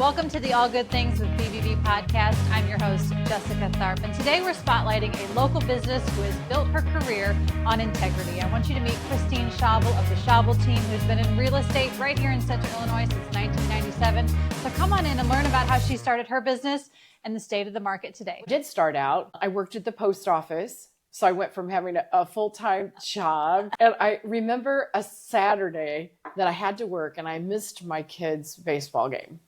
Welcome to the All Good Things with BBB podcast. I'm your host, Jessica Tharp, and today we're spotlighting a local business who has built her career on integrity. I want you to meet Christine Schabel of the Schabel team, who's been in real estate right here in Central Illinois since 1997. So come on in and learn about how she started her business and the state of the market today. I did start out, I worked at the post office. So I went from having a full-time job. And I remember a Saturday that I had to work and I missed my kids' baseball game.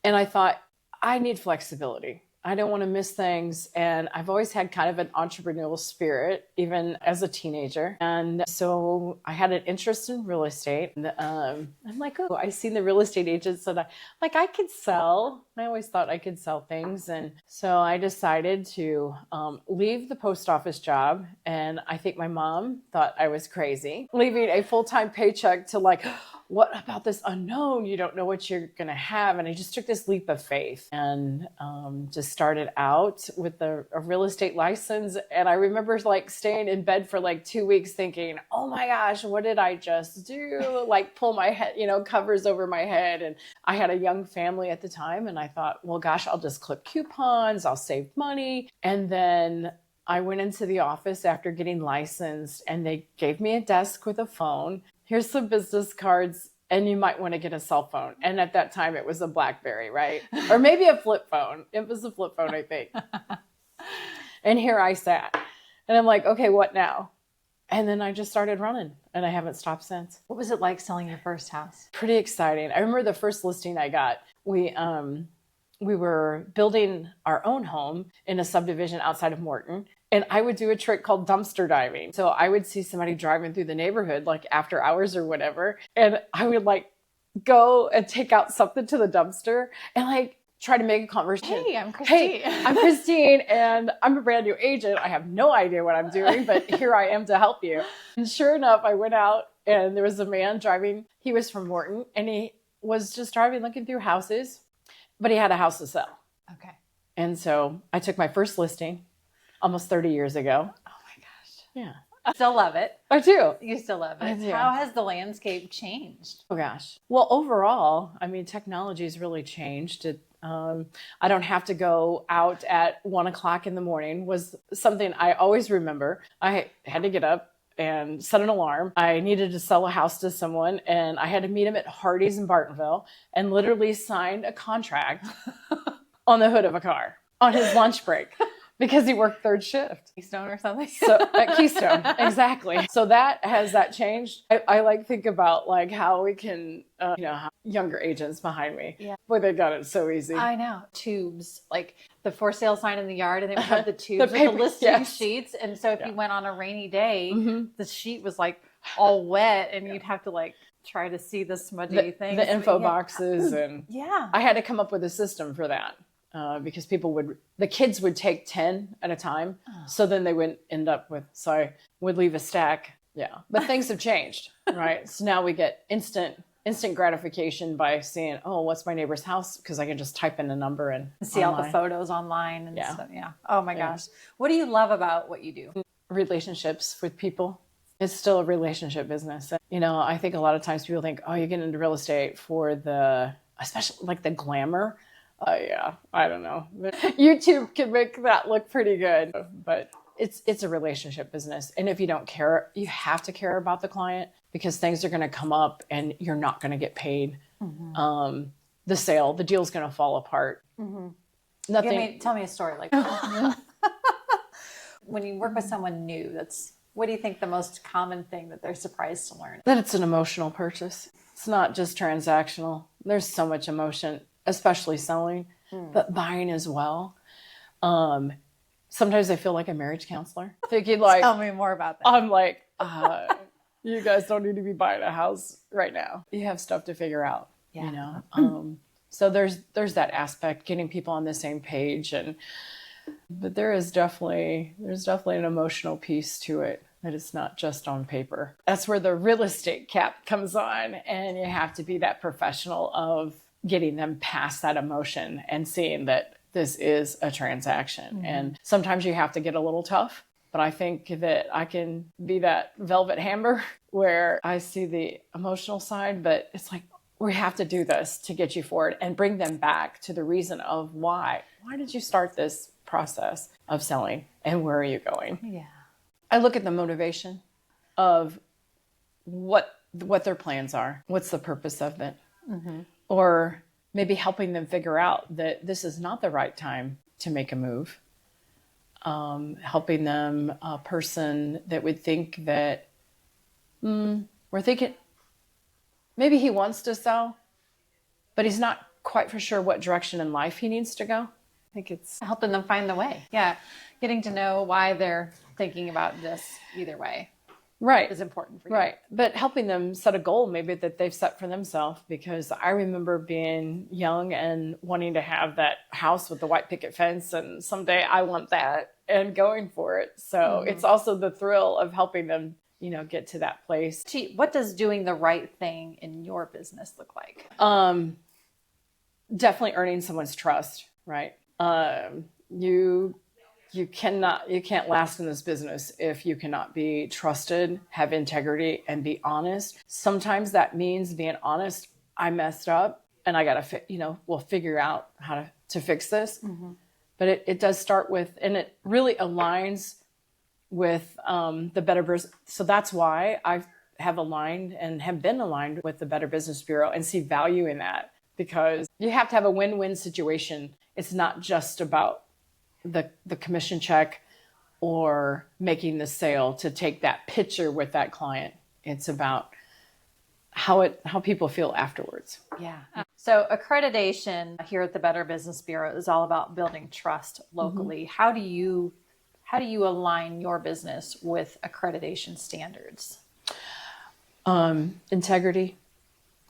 And I thought, I need flexibility. I don't want to miss things. And I've always had kind of an entrepreneurial spirit, even as a teenager. And so I had an interest in real estate. And I'm like, oh, I seen the real estate agents that I could sell. I always thought I could sell things. And so I decided to leave the post office job. And I think my mom thought I was crazy, leaving a full-time paycheck to what about this unknown? You don't know what you're going to have. And I just took this leap of faith and just started out with a real estate license. And I remember staying in bed for 2 weeks thinking, oh my gosh, what did I just do? Pull my head, covers over my head. And I had a young family at the time. And I thought, well, gosh, I'll just clip coupons. I'll save money. And then I went into the office after getting licensed and they gave me a desk with a phone. Here's some business cards and you might want to get a cell phone. And at that time it was a BlackBerry, right? Or maybe a flip phone. It was a flip phone, I think. And here I sat and I'm like, okay, what now? And then I just started running and I haven't stopped since. What was it like selling your first house? Pretty exciting. I remember the first listing I got, we were building our own home in a subdivision outside of Morton. And I would do a trick called dumpster diving. So I would see somebody driving through the neighborhood, after hours or whatever. And I would go and take out something to the dumpster and try to make a conversation. Hey, I'm Christine. Hey, I'm Christine and I'm a brand new agent. I have no idea what I'm doing, but here I am to help you. And sure enough, I went out and there was a man driving. He was from Morton and he was just driving, looking through houses, but he had a house to sell. Okay. And so I took my first listing almost 30 years ago. Oh my gosh. Yeah. I still love it. I do. You still love I it. do. How has the landscape changed? Oh gosh. Well, overall, technology has really changed. I don't have to go out at 1:00 in the morning was something I always remember. I had to get up and set an alarm. I needed to sell a house to someone and I had to meet him at Hardee's in Bartonville and literally signed a contract on the hood of a car on his lunch break. Because he worked third shift. Keystone or something? So at Keystone, exactly. So has that changed? I think about how we can, have younger agents behind me. Yeah. Boy, they got it so easy. I know. Tubes, the for sale sign in the yard, and they would have the tubes The paper, with the listing yes. sheets. And so if you went on a rainy day, Mm-hmm. the sheet was all wet and you'd have to try to see the smudgy things. The info boxes. And Yeah. I had to come up with a system for that. Because the kids would take 10 at a time. Oh. So then they wouldn't end up so I would leave a stack. Yeah. But things have changed, right? So now we get instant gratification by seeing, oh, what's my neighbor's house? Because I can just type in a number and see online. all the photos online and Yeah. stuff. Yeah. Oh my gosh. What do you love about what you do? Relationships with people. It's still a relationship business. I think a lot of times people think, oh, you get into real estate for especially the glamour. Yeah, I don't know. But YouTube can make that look pretty good, but it's a relationship business. And if you don't care, you have to care about the client because things are going to come up and you're not going to get paid. Mm-hmm. The deal's going to fall apart. Mm-hmm. Nothing. Tell me a story when you work with someone new, what do you think the most common thing that they're surprised to learn? That it's an emotional purchase. It's not just transactional. There's so much emotion, especially selling, but buying as well. Sometimes I feel like a marriage counselor. Thinking Tell me more about that. I'm you guys don't need to be buying a house right now. You have stuff to figure out, So there's that aspect, getting people on the same page. But there's definitely an emotional piece to it. That it's not just on paper. That's where the real estate cap comes on. And you have to be that professional of getting them past that emotion and seeing that this is a transaction. Mm-hmm. And sometimes you have to get a little tough, but I think that I can be that velvet hammer where I see the emotional side, but it's we have to do this to get you forward and bring them back to the reason of why. Why did you start this process of selling and where are you going? Yeah. I look at the motivation of what their plans are. What's the purpose of it? Or maybe helping them figure out that this is not the right time to make a move. Helping them, a person that would think that we're thinking maybe he wants to sell, but he's not quite for sure what direction in life he needs to go. I think it's Helping them find the way. Yeah. Getting to know why they're thinking about this either way right. is important for you. Right. But helping them set a goal maybe that they've set for themselves, because I remember being young and wanting to have that house with the white picket fence, and someday I want that, and going for it. So it's also the thrill of helping them, get to that place. What does doing the right thing in your business look like? Definitely earning someone's trust, right? You can't last in this business if you cannot be trusted, have integrity, and be honest. Sometimes that means being honest. I messed up and I got to, we'll figure out how to fix this. But it does start with, and it really aligns with the Better Business. So that's why I have aligned and have been aligned with the Better Business Bureau and see value in that, because you have to have a win-win situation. It's not just about the commission check or making the sale to take that picture with that client. It's about how people feel afterwards. Yeah. So accreditation here at the Better Business Bureau is all about building trust locally. How do you align your business with accreditation standards? Integrity,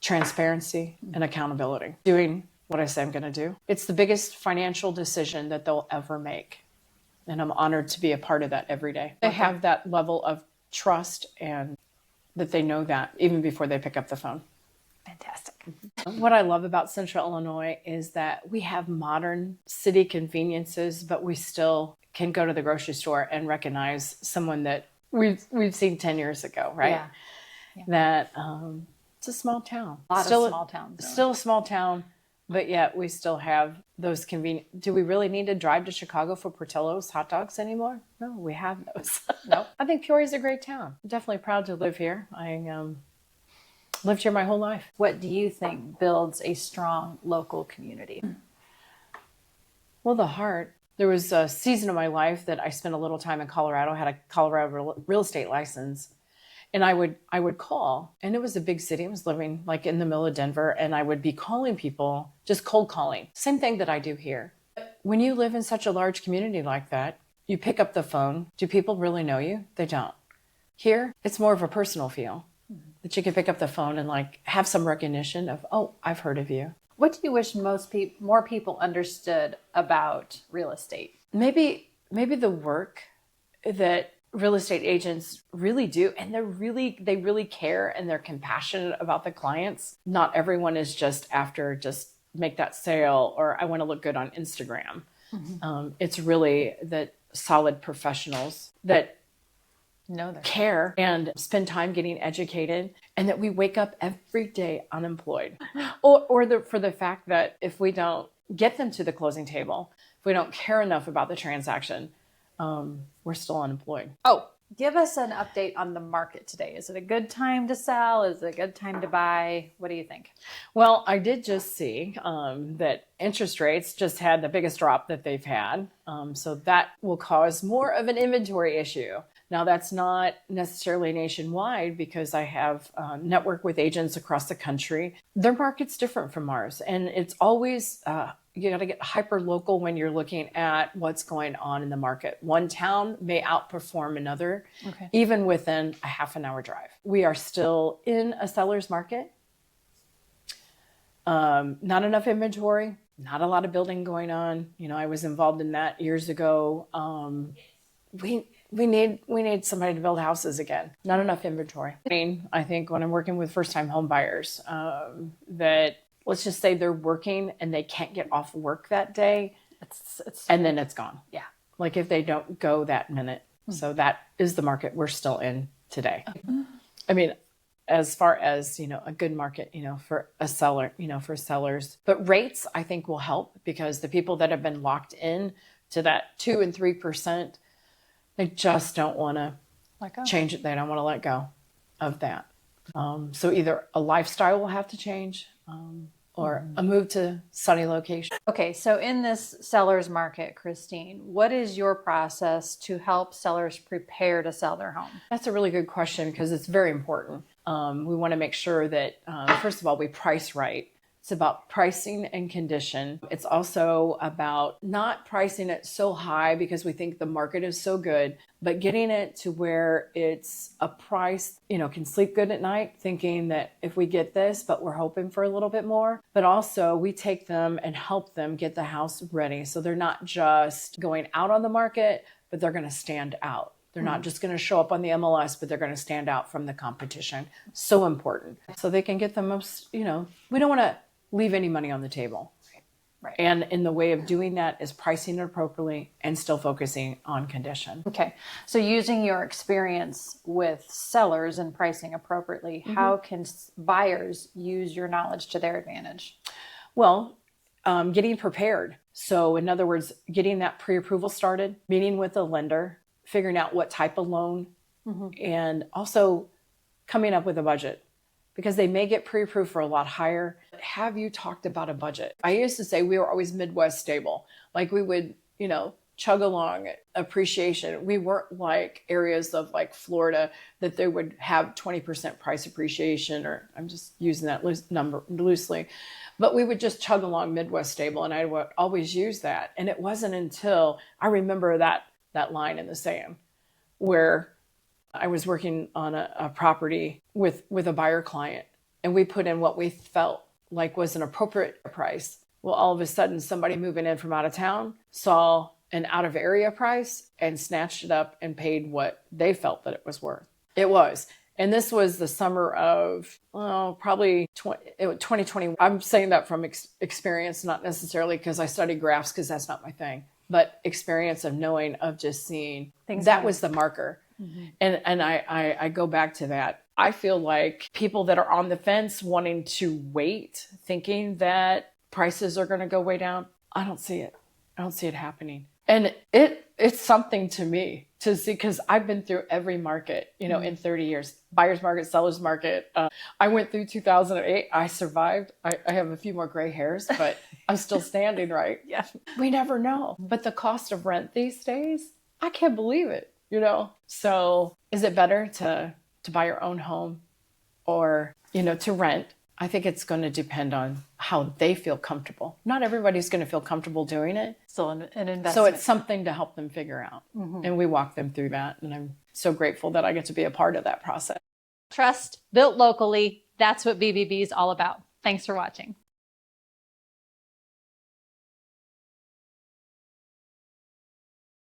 transparency, and accountability. Doing what I say I'm going to do. It's the biggest financial decision that they'll ever make. And I'm honored to be a part of that every day. They have that level of trust, and that they know that even before they pick up the phone. Fantastic. What I love about Central Illinois is that we have modern city conveniences, but we still can go to the grocery store and recognize someone that we've seen 10 years ago, right? Yeah. That it's a small town. A lot of small towns. Still a small town, but yet we still have those convenient. Do we really need to drive to Chicago for Portillo's hot dogs anymore? No, we have those. No. I think Peoria's a great town. I'm definitely proud to live here. I lived here my whole life. What do you think builds a strong local community? Well, the heart. There was a season of my life that I spent a little time in Colorado, had a Colorado real estate license. And I would call, and it was a big city. I was living like in the middle of Denver, and I would be calling people, just cold calling. Same thing that I do here. When you live in such a large community like that, you pick up the phone. Do people really know you? They don't. Here, it's more of a personal feel that you can pick up the phone and like have some recognition of, oh, I've heard of you. What do you wish more people understood about real estate? Maybe the work that real estate agents really do, and they really care, and they're compassionate about the clients. Not everyone is just after just make that sale, or I want to look good on Instagram. It's really that solid professionals that care and spend time getting educated, and that we wake up every day unemployed, or for the fact that if we don't get them to the closing table, if we don't care enough about the transaction, we're still unemployed. Oh, give us an update on the market today. Is it a good time to sell? Is it a good time to buy? What do you think? Well, I did just see that interest rates just had the biggest drop that they've had. So that will cause more of an inventory issue. Now, that's not necessarily nationwide, because I have networked with agents across the country. Their market's different from ours. And it's always, you got to get hyper local when you're looking at what's going on in the market. One town may outperform another, even within a half an hour drive. We are still in a seller's market. Not enough inventory, not a lot of building going on. I was involved in that years ago. We need somebody to build houses again. Not enough inventory. I think when I'm working with first-time home buyers, that let's just say they're working and they can't get off work that day, and then it's gone. Yeah. Like if they don't go that minute. So that is the market we're still in today. as far as, a good market, for a seller, for sellers. But rates, I think, will help because the people that have been locked in to that 2 and 3%, they just don't want to change it. They don't want to let go of that. So either a lifestyle will have to change or a move to sunny location. Okay, so in this seller's market, Christine, what is your process to help sellers prepare to sell their home? That's a really good question because it's very important. We want to make sure that, first of all, we price right. It's about pricing and condition. It's also about not pricing it so high because we think the market is so good, but getting it to where it's a price, can sleep good at night thinking that if we get this, but we're hoping for a little bit more. But also we take them and help them get the house ready. So they're not just going out on the market, but they're going to stand out. They're not just going to show up on the MLS, but they're going to stand out from the competition. So important. So they can get the most, we don't want to leave any money on the table. Right. And in the way of doing that is pricing it appropriately and still focusing on condition. Okay. So using your experience with sellers and pricing appropriately, how can buyers use your knowledge to their advantage? Well, getting prepared. So in other words, getting that pre-approval started, meeting with a lender, figuring out what type of loan, and also coming up with a budget. Because they may get pre-approved for a lot higher. Have you talked about a budget? I used to say we were always Midwest stable. Like we would, chug along appreciation. We weren't like areas of like Florida that they would have 20% price appreciation, or I'm just using that number loosely. But we would just chug along Midwest stable, and I would always use that. And it wasn't until I remember that line in the sand where I was working on a property with a buyer client, and we put in what we felt like was an appropriate price. Well, all of a sudden, somebody moving in from out of town saw an out of area price and snatched it up and paid what they felt that it was worth. It was. And this was the summer of, probably 2020. I'm saying that from experience, not necessarily because I studied graphs, because that's not my thing, but experience of knowing, of just seeing things. That was the marker. And I go back to that. I feel like people that are on the fence wanting to wait, thinking that prices are going to go way down, I don't see it. I don't see it happening. And it's something to me to see, because I've been through every market, in 30 years, buyer's market, seller's market. I went through 2008. I survived. I have a few more gray hairs, but I'm still standing, right? Yeah. We never know. But the cost of rent these days, I can't believe it. So is it better to buy your own home or, to rent? I think it's going to depend on how they feel comfortable. Not everybody's going to feel comfortable doing it. Still an investment. So it's something to help them figure out. And we walk them through that. And I'm so grateful that I get to be a part of that process. Trust built locally. That's what BBB is all about. Thanks for watching.